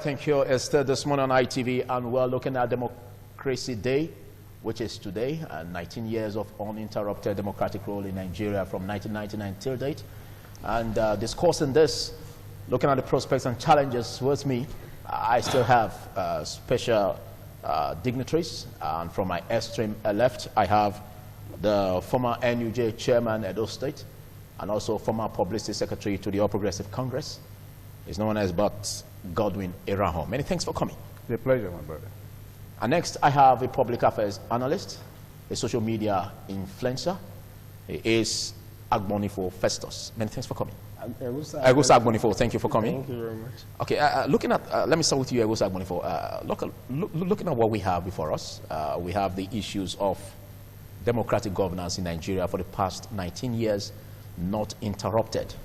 thank you. It's still this morning on ITV, and we're looking at Democracy Day, which is today, 19 years of uninterrupted democratic rule in Nigeria from 1999 till date. And discussing this, looking at the prospects and challenges with me, I still have special dignitaries. And from my extreme left, I have the former NUJ chairman, Edo State, and also former publicity secretary to the All Progressive Congress. He's known as but Godwin Eraho. Many thanks for coming. It's a pleasure, my brother. And next, I have a public affairs analyst, a social media influencer. He is Agbonifo Festus. Many thanks for coming. Egusa Agbonifo, thank you for coming. Thank you very much. Okay, looking at, let me start with you, Egusa Agbonifo. Looking at what we have before us, we have the issues of democratic governance in Nigeria for the past 19 years, not interrupted.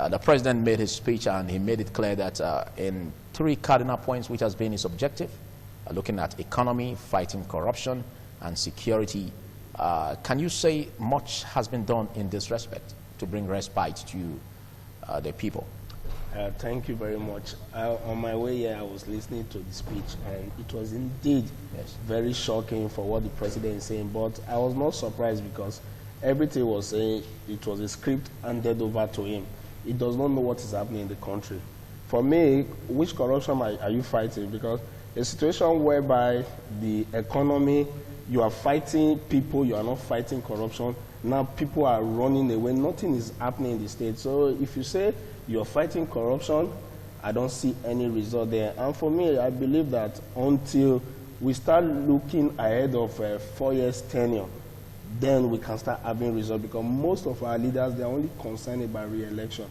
The president made his speech and he made it clear that in 3 cardinal points, which has been his objective, looking at economy, fighting corruption, and security. Can you say much has been done in this respect to bring respite to the people? Thank you very much. On my way here, I was listening to the speech, and it was indeed very shocking for what the president is saying, but I was not surprised because everything was saying it was a script handed over to him. He does not know what is happening in the country. For me, which corruption are you fighting? Because a situation whereby the economy, you are fighting people, you are not fighting corruption. Now people are running away. Nothing is happening in the state. So if you say you're fighting corruption, I don't see any result there. And for me, I believe that until we start looking ahead of 4 years tenure, then we can start having results, because most of our leaders, they're only concerned about re-election.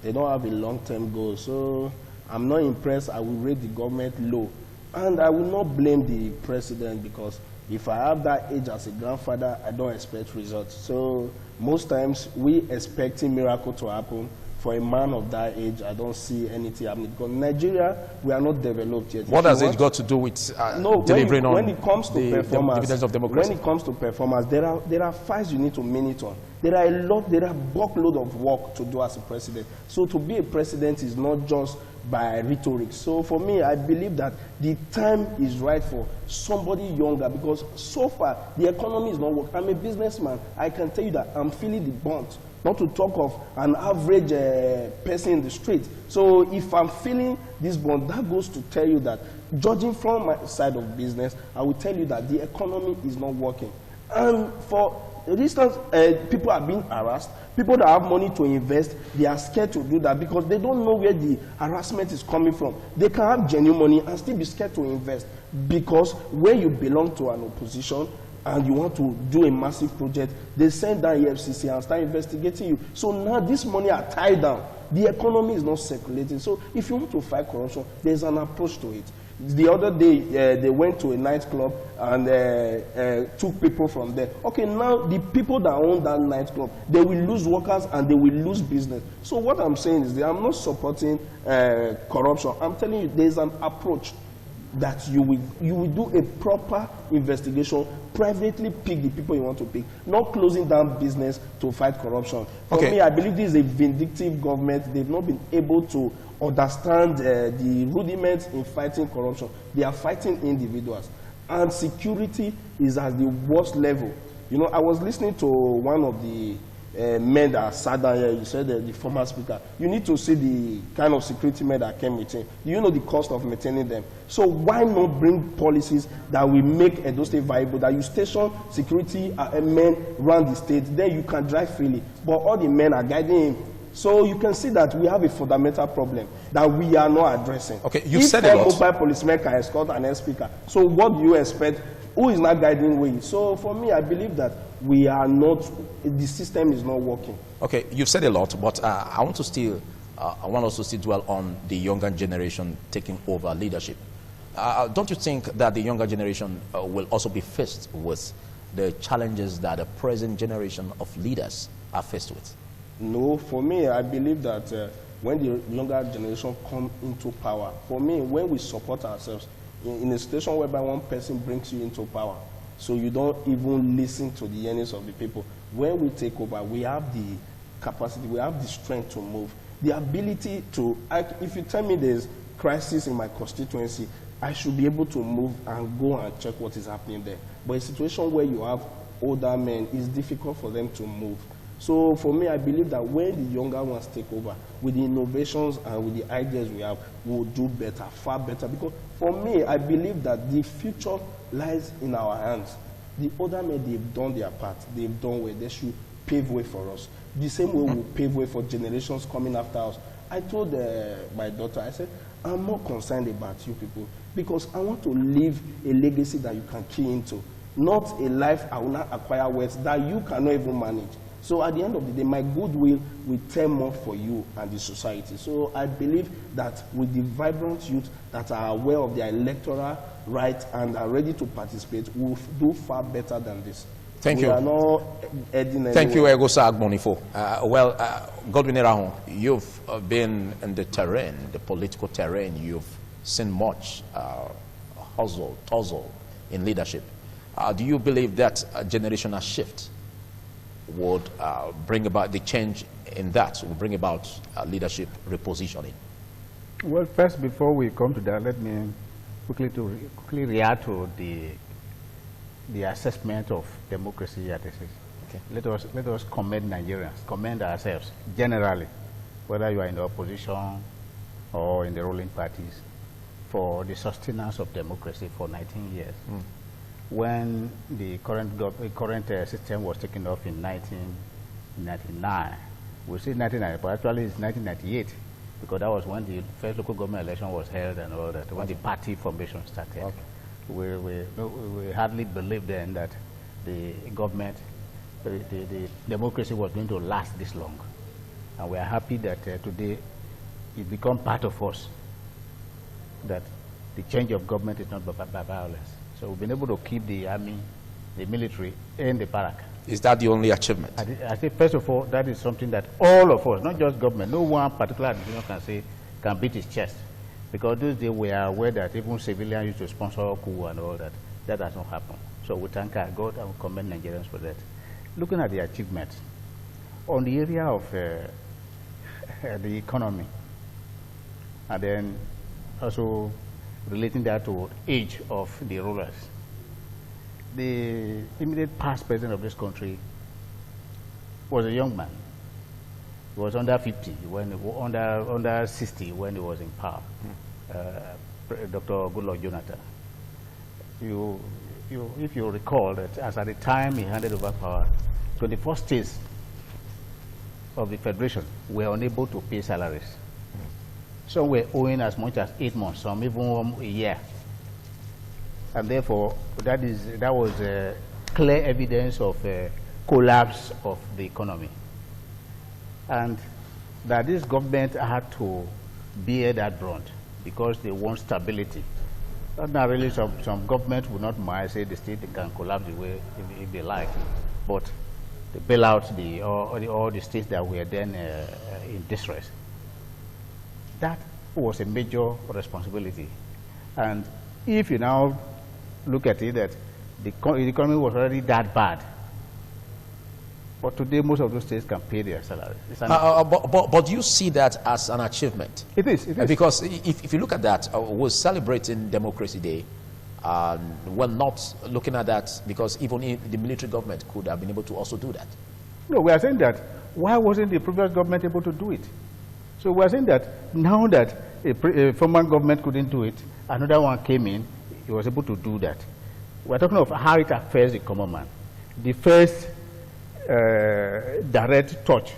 They don't have a long-term goal. So I'm not impressed. I will rate the government low. And I will not blame the president, because if I have that age as a grandfather, I don't expect results. So most times we expecting miracle to happen. For a man of that age, I don't see anything happening. Because Nigeria, we are not developed yet. What has it got to do with delivering on when it comes to dividends of democracy? When it comes to performance, there are files you need to minute on. There are a buckload of work to do as a president. So to be a president is not just by rhetoric. So for me, I believe that the time is right for somebody younger, because so far the economy is not working. I'm a businessman. I can tell you that I'm feeling the burnt. Not to talk of an average person in the street. So if I'm feeling this bond, that goes to tell you that, judging from my side of business, I will tell you that the economy is not working. And for instance, people are being harassed. People that have money to invest, they are scared to do that because they don't know where the harassment is coming from. They can have genuine money and still be scared to invest, because when you belong to an opposition, and you want to do a massive project, they send down EFCC and start investigating you. So now this money are tied down. The economy is not circulating. So if you want to fight corruption, there's an approach to it. The other day, they went to a nightclub and took people from there. Okay, now the people that own that nightclub, they will lose workers and they will lose business. So what I'm saying is that I'm not supporting corruption. I'm telling you, there's an approach that you will do a proper investigation, privately pick the people you want to pick, not closing down business to fight corruption. For me, I believe this is a vindictive government. They've not been able to understand the rudiments in fighting corruption. They are fighting individuals. And security is at the worst level. You know, I was listening to one of the men that sat down here. You said the former speaker. You need to see the kind of security men that came with him. You know the cost of maintaining them. So why not bring policies that will make Edo State viable, that you station security men around the state, then you can drive freely. But all the men are guiding him. So you can see that we have a fundamental problem that we are not addressing. Okay, you said a lot. If mobile policemen can escort an ex-speaker, so what do you expect? Who is not guiding way? So for me, I believe that we are not, the system is not working. Okay, you've said a lot, but I want us to still dwell on the younger generation taking over leadership. Don't you think that the younger generation will also be faced with the challenges that the present generation of leaders are faced with? No, for me, I believe that when the younger generation come into power, for me, when we support ourselves, in a situation whereby one person brings you into power, so you don't even listen to the yearnings of the people. When we take over, we have the capacity, we have the strength to move, the ability to act. If you tell me there's crisis in my constituency, I should be able to move and go and check what is happening there. But a situation where you have older men, it's difficult for them to move. So for me, I believe that when the younger ones take over, with the innovations and with the ideas we have, we'll do better, far better. Because for me, I believe that the future lies in our hands. The older men, they've done their part. They've done well. They should pave way for us. The same way we'll pave way for generations coming after us. I told my daughter, I said, I'm more concerned about you people because I want to leave a legacy that you can key into, not a life I will not acquire wealth that you cannot even manage. So at the end of the day, my goodwill will tell more for you and the society. So I believe that with the vibrant youth that are aware of their electoral rights and are ready to participate, we'll do far better than this. Thank you. We are not heading Thank you, anywhere. Egosa Agbonifo. Godwin Erahun, you've been in the terrain, the political terrain. You've seen much tussle in leadership. Do you believe that a generational shift would bring about the change in that, will bring about leadership repositioning? Well, first, before we come to that, let me quickly react to the assessment of democracy at this. Okay. Let us commend Nigerians, commend ourselves generally, whether you are in the opposition or in the ruling parties, for the sustenance of democracy for 19 years. When the current system was taken off in 1999, we say 1990, but actually it's 1998, because that was when the first local government election was held and all that, when the party formation started. Okay. We hardly believed then that the government, the democracy was going to last this long. And we are happy that today it become part of us, that the change of government is not by violence. So we've been able to keep the army, the military, and the barrack. Is that the only achievement? I think, first of all, that is something that all of us, not just government, no one particular administration can beat his chest. Because those days we are aware that even civilians used to sponsor coup and all that. That has not happened. So we thank our God and we commend Nigerians for that. Looking at the achievements, on the area of the economy, and then also relating that to age of the rulers. The immediate past president of this country was a young man. He was under 50, under 60 when he was in power. Dr. Goodluck Jonathan. If you recall that as at the time he handed over power, 24 states of the Federation were unable to pay salaries. Some were owing as much as 8 months, some even a year. And therefore, that was clear evidence of a collapse of the economy. And that this government had to bear that brunt because they want stability. Not really, some government would not mind, say the state can collapse the way if they like, but they bail out all the states that were then in distress. That was a major responsibility. And if you now look at it, that the economy was already that bad, but today most of those states can pay their salaries. But do you see that as an achievement? It is. Because if you look at that, we're celebrating Democracy Day. We're not looking at that because even the military government could have been able to also do that. No, we are saying that why wasn't the previous government able to do it? So we are saying that now that a former government couldn't do it, another one came in, he was able to do that. We are talking of how it affects the common man. The first direct touch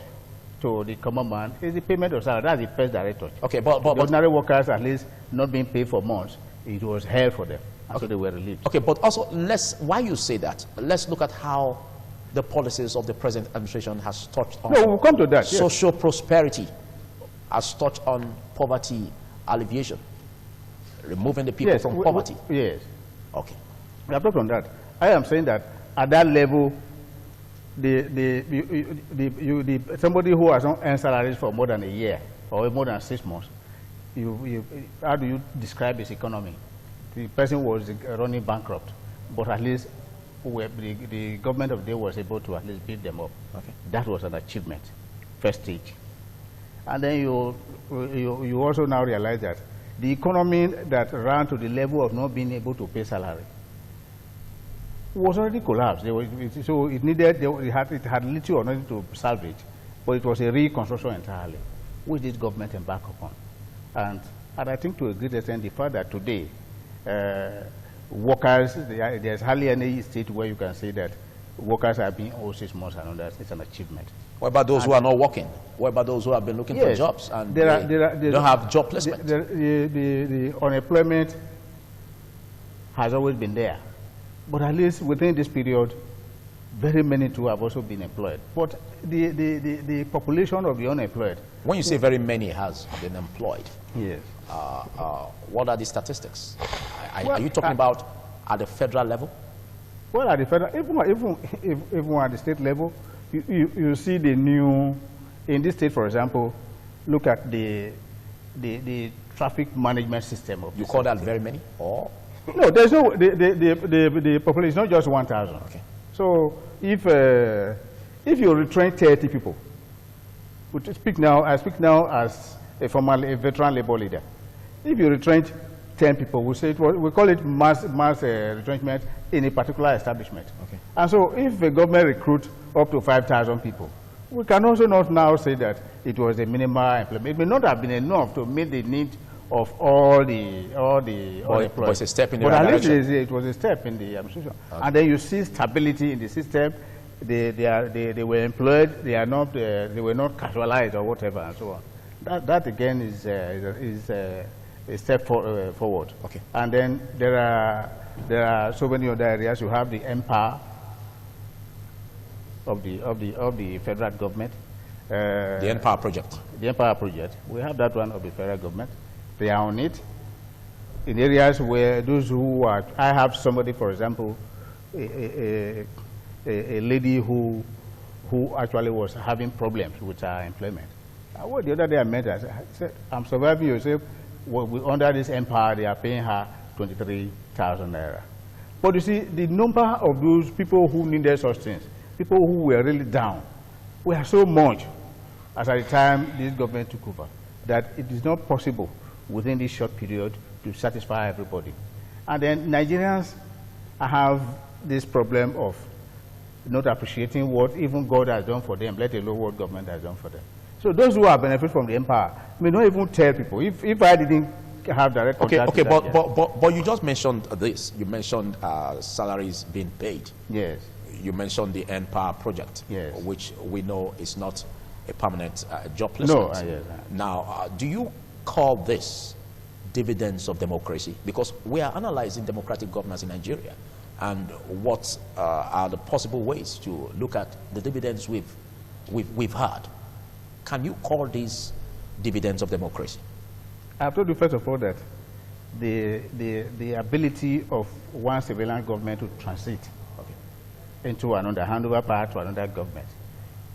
to the common man is the payment of salary. That's the first direct touch. Okay, but ordinary workers, at least not being paid for months, it was hell for them. Okay. So they were relieved. Okay, but also, why you say that, let's look at how the policies of the present administration has touched on we'll come to that, social prosperity, has touched on poverty alleviation, removing the people from poverty. Yes. Okay. We have talked on that. I am saying that at that level, somebody who has not earned salaries for more than a year or more than 6 months, how do you describe his economy? The person was running bankrupt, but at least the government of the day was able to at least build them up. Okay. That was an achievement, first stage. And then you also now realize that the economy that ran to the level of not being able to pay salary was already collapsed. So it needed, it had little or nothing to salvage, but it was a reconstruction entirely, which this government embarked upon. And I think to a great extent, the fact that today, workers, there's hardly any state where you can say that workers are being owed 6 months and that it's an achievement. What about those who are not working? What about those who have been looking for jobs and don't have job placement? The unemployment has always been there. But at least within this period, very many too have also been employed. But the population of the unemployed. When you say very many has been employed, yes. What are the statistics? Are you talking about at the federal level? Well, at the federal, even at the state level, you see the new, in this state, for example, look at the traffic management system of you call that very many? Or? No, there's no, the population is not just 1,000. Okay. So if you retrain 30 people, I speak now as a veteran labor leader. If you retrain 10 people, we call it mass retrenchment in a particular establishment. Okay. And so if the government recruits up to 5,000 people, we can also not now say that it was a minimal employment. It may not have been enough to meet the need of all the unemployed. But it's a step in the right direction. At least it was a step in the administration. Okay. And then you see stability in the system. They were employed. They were not casualized or whatever, and so on. That again is a step forward. Okay. And then there are so many other areas. You have the empire of the federal government. The Empower Project. The Empower Project. We have that one of the federal government. They are on it. In areas where those who are, I have somebody, for example, a lady who actually was having problems with her employment. Well, the other day I met her, I said, I'm surviving yourself. Well, under this empire, they are paying her 23,000 naira. But you see, the number of those people who needed sustenance, people who were really down, were so much as at the time this government took over, that it is not possible within this short period to satisfy everybody. And then Nigerians have this problem of not appreciating what even God has done for them, let alone what government has done for them. So those who are benefit from the empire may not even tell people. If I didn't have direct contact with that, but you just mentioned this. You mentioned salaries being paid. Yes. You mentioned the Empower Project, yes, which we know is not a permanent job placement. No, yes. Now, do you call this dividends of democracy? Because we are analyzing democratic governance in Nigeria, and what are the possible ways to look at the dividends we've had. Can you call these dividends of democracy? I've told you first of all that the ability of one civilian government to transit into another, hand over power to another government,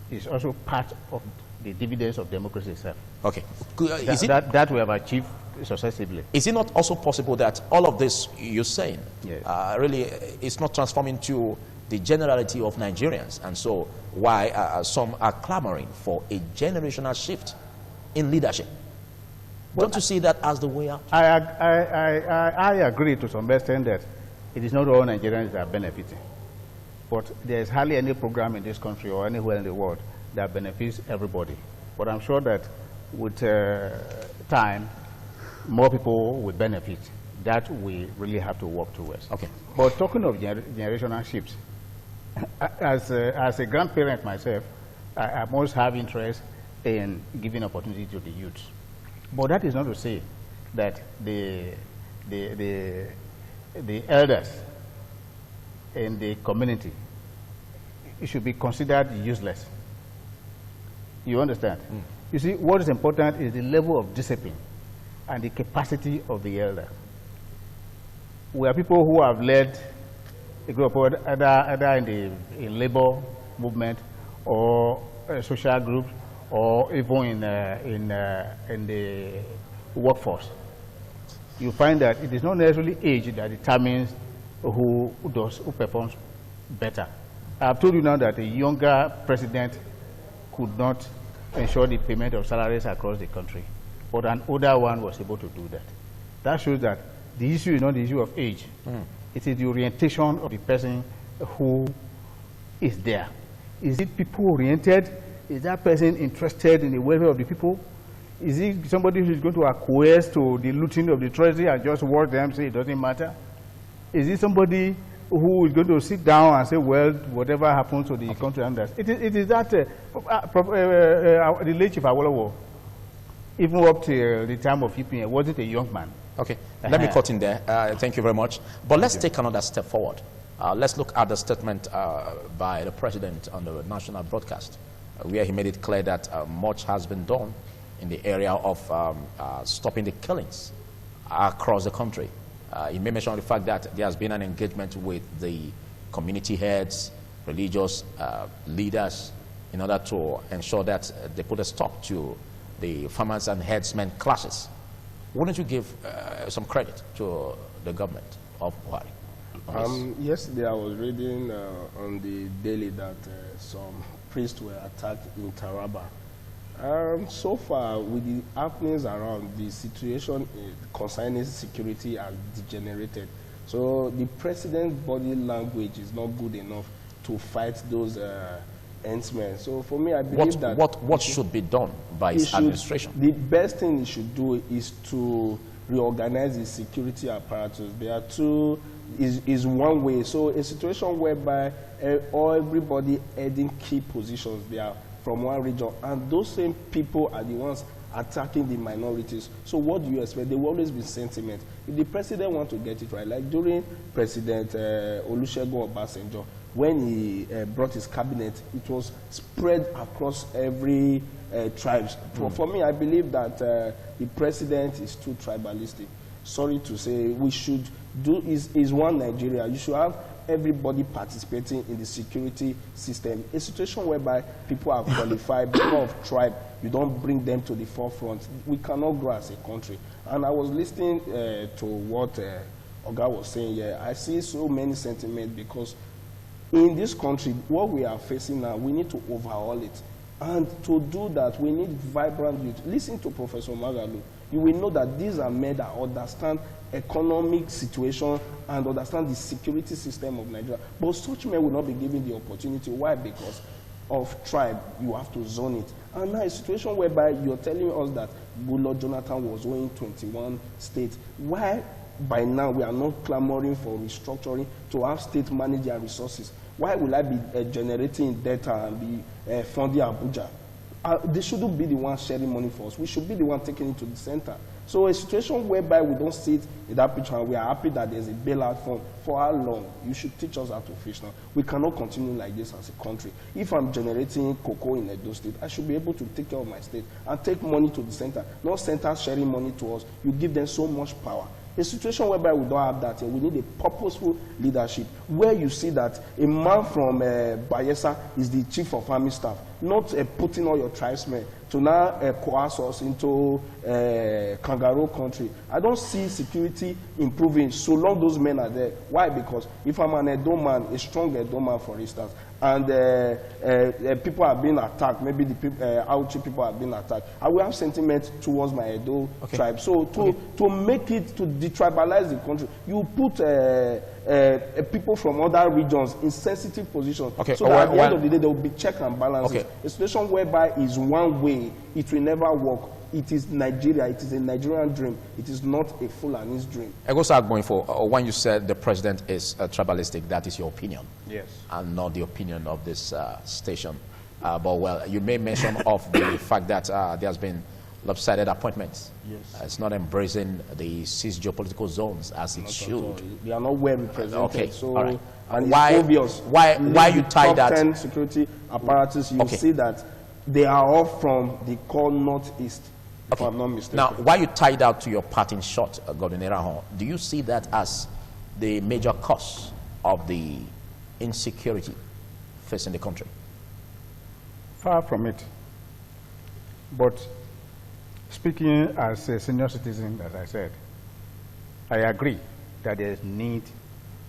is also part of the dividends of democracy itself. Okay. That we have achieved successively. Is it not also possible that all of this you're saying, yes, really is not transforming to the generality of Nigerians, and so why some are clamoring for a generational shift in leadership? Well, don't you see that as the way out? I agree to some extent that it is not all Nigerians that are benefiting. But there is hardly any program in this country or anywhere in the world that benefits everybody. But I'm sure that with time, more people will benefit. That we really have to work towards. Okay. But talking of generational shifts, as a grandparent myself, I must have interest in giving opportunity to the youth. But that is not to say that the elders in the community, it should be considered useless. You understand? Mm. You see, what is important is the level of discipline and the capacity of the elder. We are people who have led a group either in labor movement or social groups or even in the workforce. You find that it is not necessarily age that determines who performs better. I have told you now that a younger president could not ensure the payment of salaries across the country, but an older one was able to do that. That shows that the issue is not the issue of age. It is the orientation of the person who is there. Is it people-oriented? Is that person interested in the welfare of the people? Is it somebody who is going to acquiesce to the looting of the treasury and just watch them say it doesn't matter? Is it somebody who is going to sit down and say, well, whatever happens to the country and that? It is that the late Chief Awolowo, even up to the time of EPN, wasn't a young man. Okay, let me cut in there. Thank you very much. But let's take another step forward. Let's look at the statement by the president on the national broadcast, where he made it clear that much has been done in the area of stopping the killings across the country. He may mention the fact that there has been an engagement with the community heads, religious leaders, in order to ensure that they put a stop to the farmers and herdsmen clashes. Wouldn't you give some credit to the government of Buhari? Yesterday I was reading on the Daily that some priests were attacked in Taraba. So far, with the happenings around, the situation concerning security has degenerated. So the president's body language is not good enough to fight those henchmen. So for me, I believe what should be done by his administration? The best thing he should do is to reorganize the security apparatus. There are two, is one way. So a situation whereby everybody heading key positions, they are from one region, and those same people are the ones attacking the minorities. So what do you expect? There will always be sentiment. If the president wants to get it right, like during President Olusegun Obasanjo, when he brought his cabinet, it was spread across every tribes. For me, I believe that the president is too tribalistic. Sorry to say, we should do is one Nigeria. You should have everybody participating in the security system. A situation whereby people are qualified, people of tribe, you don't bring them to the forefront. We cannot grow as a country. And I was listening to what Oga was saying here. I see so many sentiments because in this country, what we are facing now, we need to overhaul it. And to do that, we need vibrant youth. Listen to Professor Magalu. You will know that these are men that understand economic situation and understand the security system of Nigeria. But such men will not be given the opportunity. Why? Because of tribe, you have to zone it. And now a situation whereby you're telling us that Goodluck Jonathan was owing 21 states. Why by now we are not clamoring for restructuring to have state manage their resources? Why will I be generating data and be funding Abuja? They shouldn't be the one sharing money for us. We should be the one taking it to the center. So a situation whereby we don't sit in that picture and we are happy that there's a bailout fund, for how long? You should teach us how to fish now. We cannot continue like this as a country. If I'm generating cocoa in Edo State, I should be able to take care of my state and take money to the center. Not center sharing money to us. You give them so much power. A situation whereby we don't have that, we need a purposeful leadership, where you see that a man from Bayelsa is the chief of army staff, not putting all your tribesmen to now coerce us into kangaroo country. I don't see security improving so long those men are there. Why? Because if I'm an Edo man, a strong Edo man, for instance, and people are being attacked, maybe the Auchi people are being attacked, I will have sentiment towards my Edo tribe. So to make it, to detribalize the country, you put people from other regions in sensitive positions. So that at the end of the day, there will be check and balances. A situation whereby is one way, it will never work. It is Nigeria. It is a Nigerian dream. It is not a Fulani's dream. I go start going for when you said the president is tribalistic, that is your opinion. Yes. And not the opinion of this station. But well, you may mention of the fact that there has been lopsided appointments. Yes. It's not embracing the 6 geopolitical zones as it should. They are not well represented. Okay. So, all right. and Why? it's obvious. Why you tie top that? 10 security apparatus, you see that they are all from the core northeast. If I'm not mistaken. Now, why you tied out to your parting shot, Godwin Erahon, do you see that as the major cause of the insecurity facing the country? Far from it. But speaking as a senior citizen, as I said, I agree that there is need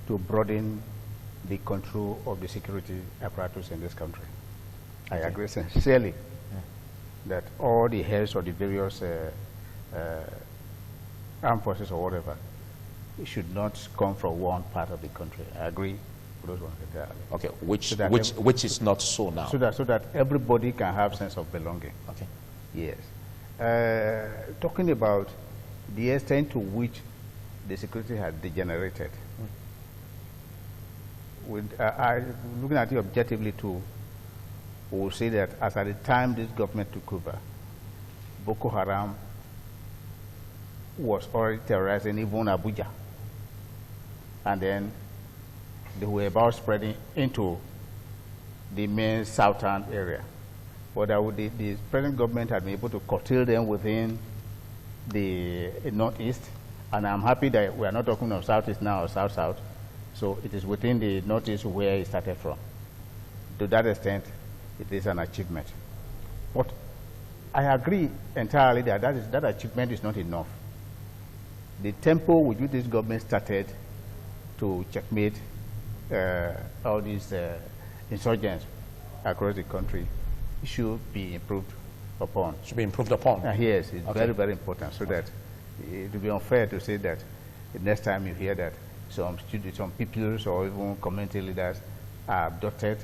to broaden the control of the security apparatus in this country. I agree sincerely that all the heads of the various armed forces or whatever, it should not come from one part of the country. I agree with those ones entirely. Okay, which is not so now. So that everybody can have sense of belonging. Okay. Yes. Talking about the extent to which the security has degenerated, looking at it objectively too, we will say that as at the time this government took over, Boko Haram was already terrorizing even Abuja. And then they were about spreading into the main southern area. But the present government had been able to curtail them within the northeast. And I'm happy that we are not talking of southeast now or south-south. So it is within the northeast where it started from. To that extent, it is an achievement. But I agree entirely that that achievement is not enough. The tempo with which this government started to checkmate all these insurgents across the country should be improved upon. Should be improved upon? Yes, it's very, very important, so that it would be unfair to say that the next time you hear that some students, some peoples or even community leaders are abducted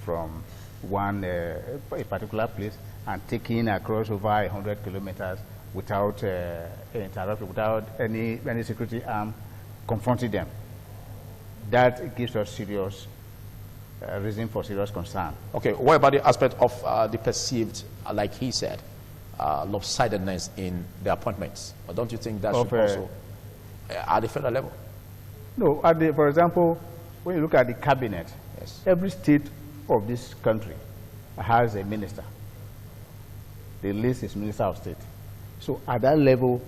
from one a particular place and taken across over 100 kilometers without interruption, without any security arm confronting them. That gives us serious reason for serious concern. Okay, what about the aspect of the perceived, like he said, lopsidedness in the appointments? Or don't you think that should also, at the federal level? No, for example, when you look at the cabinet, yes, every state of this country has a minister. The list is Minister of State. So at that level,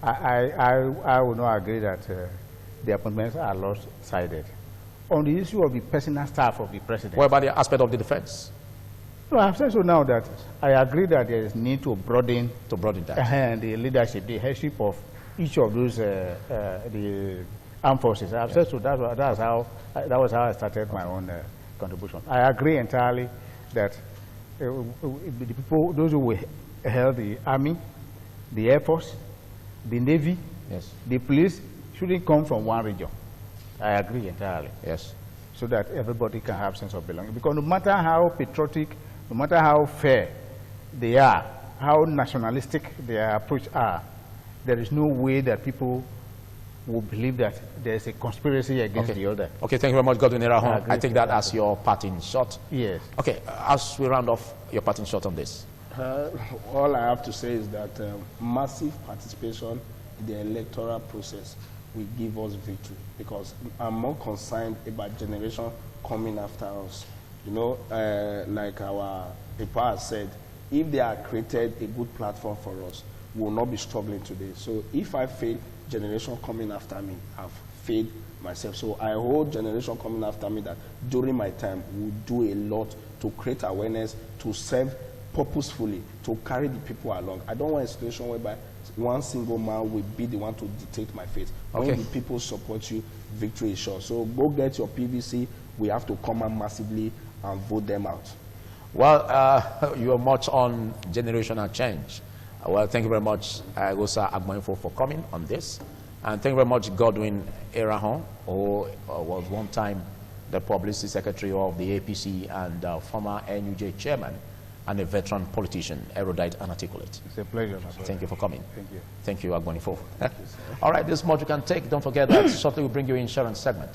I would not agree that the appointments are lopsided. On the issue of the personal staff of the president. What about the aspect of the defense? No, I've said so now that I agree that there is need to broaden that. The leadership, the headship of each of those the armed forces. I've said so. That was how I started my own contribution. I agree entirely that the people, those who held the army, the air force, the navy, yes, the police shouldn't come from one region. I agree entirely. Yes. So that everybody can have sense of belonging. Because no matter how patriotic, no matter how fair they are, how nationalistic their approach are, there is no way that people will believe that there's a conspiracy against the other. Okay, thank you very much, Godwin Erahon. I take that as your parting shot. Yes. Okay, as we round off, your parting shot on this. All I have to say is that massive participation in the electoral process will give us victory, because I'm more concerned about generation coming after us. You know, like our paper has said, if they have created a good platform for us, we will not be struggling today. So if I fail, generation coming after me, I've failed myself. So I hold generation coming after me that during my time, we'll do a lot to create awareness, to serve purposefully, to carry the people along. I don't want a situation whereby one single man will be the one to dictate my fate. When the people support you, victory is sure. So go get your PVC. We have to come out massively and vote them out. Well, you are much on generational change. Well, thank you very much, Gosa Agboinfo, for coming on this. And thank you very much, Godwin Erahon, who was one time the publicity secretary of the APC and former NUJ chairman, and a veteran politician, erudite and articulate. It's a pleasure. Thank you for coming. Thank you. Thank you, Agboinfo. All right, this much you can take. Don't forget that shortly we'll bring you insurance segment.